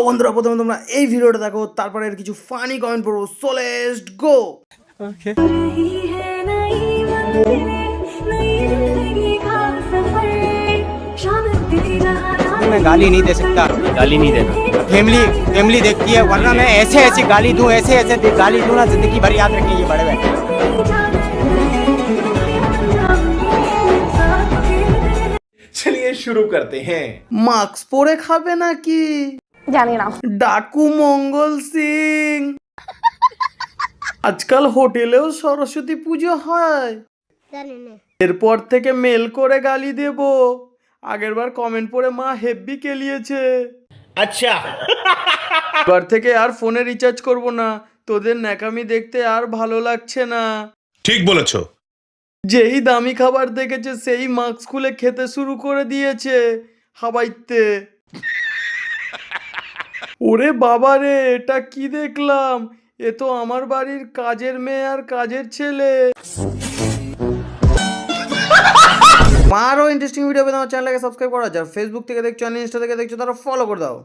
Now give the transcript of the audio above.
বন্ধুরা প্রথমে তোমরা এই ভিডিওটা দেখো, তারপরে এর কিছু ফানি কমেন্ট পড়বো। So let's go. ओके मैं गाली नहीं दे सकता। गाली नहीं देना। फैमिली फैमिली देखती है, वरना मैं ऐसे ऐसी गाली दूं, ऐसे ऐसे गाली दूं ना, जिंदगी भर याद रखेंगे बड़े भाई। चलिए शुरू करते हैं। মাস্ক পরে খাবে নাকি? জানি না। ডাকু মঙ্গল সিং। আজকাল হোটেলেও সরস্বতী পুজো হয়। এরপর থেকে মেল করে গালি দেব। আগেরবার কমেন্ট পড়ে মা হেব্বি কেলিয়েছে। अच्छा এবার থেকে আর ফোনে রিচার্জ করব না, তোদের ন্যাকামি দেখতে আর ভালো লাগছে না। ঠিক বলেছো। যেই দামি খাবার দেখেছে সেই মাস্ক খুলে খেতে শুরু করে দিয়েছে হাবাইতে। ওরে বাবা রে, এটা কি দেখলাম? এ তো আমার বাড়ির কাজের মেয়ে আর কাজের ছেলে। আরও ইন্টারেস্টিং ভিডিও পেতে আমার চ্যানেলকে সাবস্ক্রাইব করা, যারা ফেসবুক থেকে দেখছো আর ইনস্টা থেকে দেখছো তারা ফলো করে দাও।